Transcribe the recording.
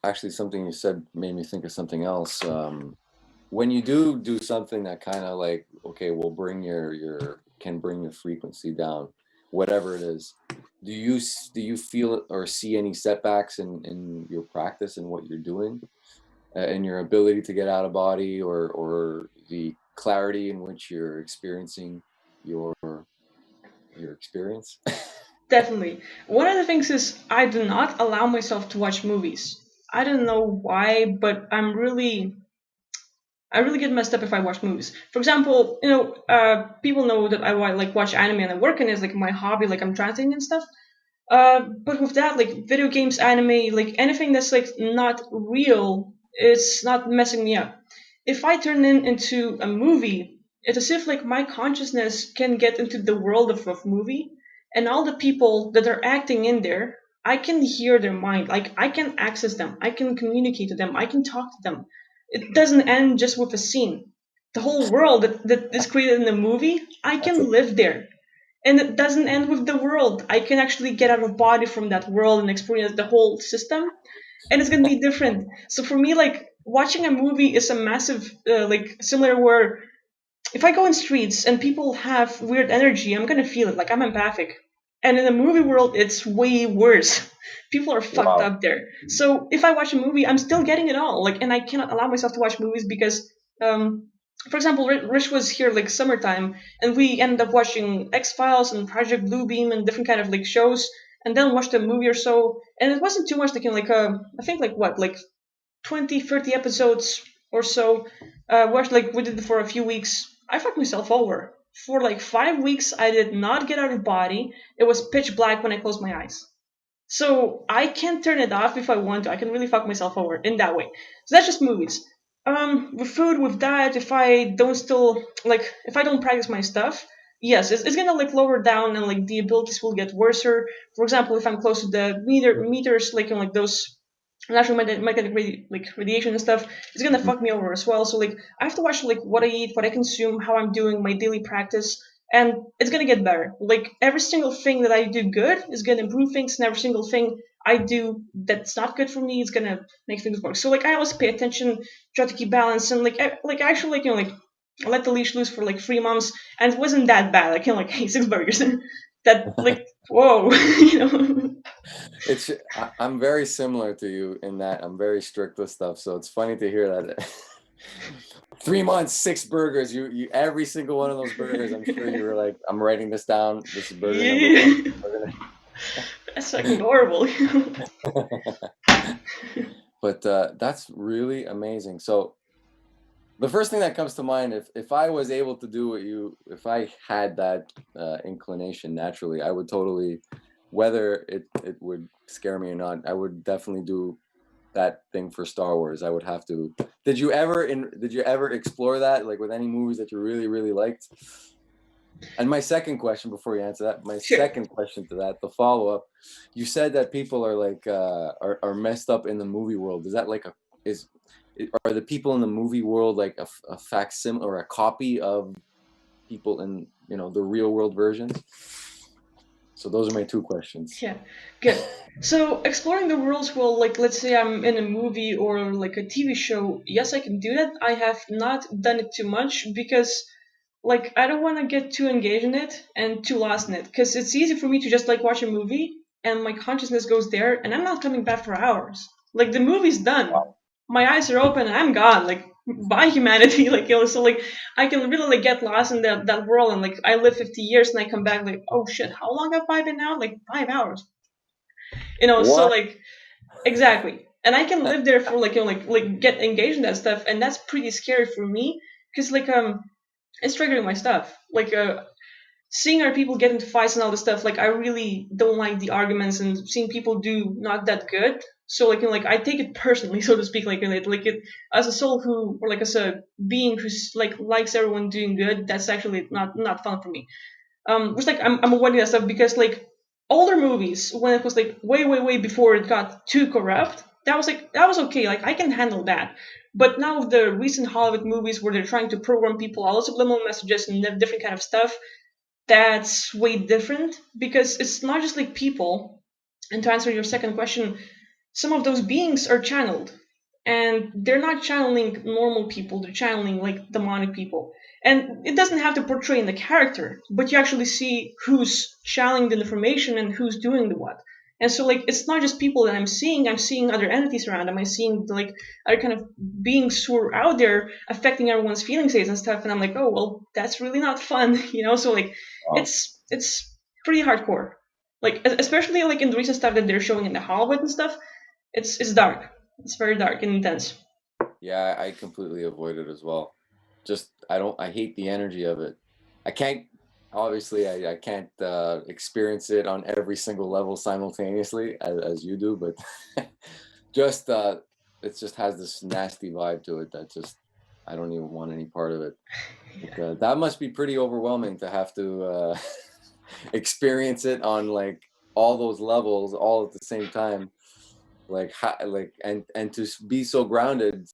actually, something you said made me think of something else. When you do something that kind of like, okay, will bring your can bring your frequency down, whatever it is. Do you feel or see any setbacks in your practice and what you're doing, in your ability to get out of body, or the clarity in which you're experiencing your your experience? Definitely. One of the things is I do not allow myself to watch movies. I don't know why, but I really get messed up if I watch movies. For example, people know that like watch anime and I work in it, it's like my hobby, like I'm translating and stuff. But with that, like video games, anime, like anything that's like not real, it's not messing me up. If I turn into a movie, it's as if like my consciousness can get into the world of movie, and all the people that are acting in there, I can hear their mind. Like I can access them, I can communicate to them, I can talk to them. It doesn't end just with a scene. The whole world that is created in the movie, I That's a can live there, and it doesn't end with the world. I can actually get out of body from that world and experience the whole system, and it's gonna be different. So for me, like watching a movie is a massive, like similar where if I go in streets and people have weird energy, I'm gonna feel it. Like I'm empathic, and in the movie world, it's way worse. People are fucked wow. up there. So if I watch a movie, I'm still getting it all. Like, and I cannot allow myself to watch movies because for example, Rich was here like summertime, and we ended up watching X Files and Project Bluebeam and different kind of like shows, and then watched a movie or so. And it wasn't too much. Like in like I think like what like 20, 30 episodes or so. Watched like we did it for a few weeks. I fucked myself over. For like 5 weeks, I did not get out of body. It was pitch black when I closed my eyes. So I can turn it off if I want to. I can really fuck myself over in that way. So that's just movies. With food, with diet, if I don't still like, if I don't practice my stuff, yes, it's gonna like lower down and like the abilities will get worser. For example, if I'm close to the meters, like in like those natural magnetic like radiation and stuff, it's gonna Mhm. fuck me over as well. So like I have to watch like what I eat, what I consume, how I'm doing my daily practice, and it's gonna get better. Like every single thing that I do good is gonna improve things, and every single thing I do that's not good for me is gonna make things worse. So like I always pay attention, try to keep balance, and like actually like like I let the leash loose for like 3 months, and it wasn't that bad. Like like hey, 6 burgers, that like whoa, you know. I'm very similar to you in that I'm very strict with stuff. So it's funny to hear that. 3 months, 6 burgers. You every single one of those burgers. I'm sure you were like, I'm writing this down. This is burger number one. Yeah, that's fucking horrible. But that's really amazing. So the first thing that comes to mind, if I was able to do what you, if I had that inclination naturally, I would totally, whether it would scare me or not, I would definitely do that thing for Star Wars. I would have to. Did you ever explore that, like with any movies that you really liked? And my second question, before you answer that, my Sure. second question to that, the follow up, you said that people are like are messed up in the movie world. Is that like a is are the people in the movie world like a facsimile or a copy of people in the real world versions? So those are my two questions. Yeah, good. So exploring the worlds, well, like let's say I'm in a movie or like a TV show, yes, I can do that. I have not done it too much because like I don't want to get too engaged in it and too lost in it because it's easy for me to just like watch a movie and my consciousness goes there and I'm not coming back for hours. Like the movie's done, my eyes are open and I'm gone. Like bye humanity. Like so like I can really like get lost in that world and like I live 50 years and I come back like oh shit, how long have I been out? Like 5 hours. So What? like exactly. And I can live there for like like get engaged in that stuff and that's pretty scary for me because like it's triggering my stuff. Like seeing our people get into fights and all this stuff, like I really don't like the arguments and seeing people do not that good. So like like I take it personally, so to speak, like it as a soul who or like as a being who's like likes everyone doing good. That's actually not fun for me. Which like I'm avoiding that stuff because like older movies when it was like way before it got too corrupt, that was okay. Like I can handle that. But now the recent Hollywood movies where they're trying to program people all subliminal messages and different kind of stuff, that's way different because it's not just like people. And to answer your second question, some of those beings are channeled, and they're not channeling normal people, they're channeling like demonic people. And it doesn't have to portray in the character, but you actually see who's channeling the information and who's doing the what. And so like it's not just people that I'm seeing other entities around them, I'm seeing like other kind of beings who are out there affecting everyone's feeling states and stuff, and I'm like, oh well, that's really not fun. So like Wow. it's pretty hardcore, like especially like in the recent stuff that they're showing in the Hollywood and stuff. It's dark. It's very dark and intense. Yeah, I completely avoid it as well. Just I hate the energy of it. I can't obviously I can't experience it on every single level simultaneously as you do, but just it just has this nasty vibe to it that just I don't even want any part of it. But, that must be pretty overwhelming to have to experience it on like all those levels all at the same time, like and to be so grounded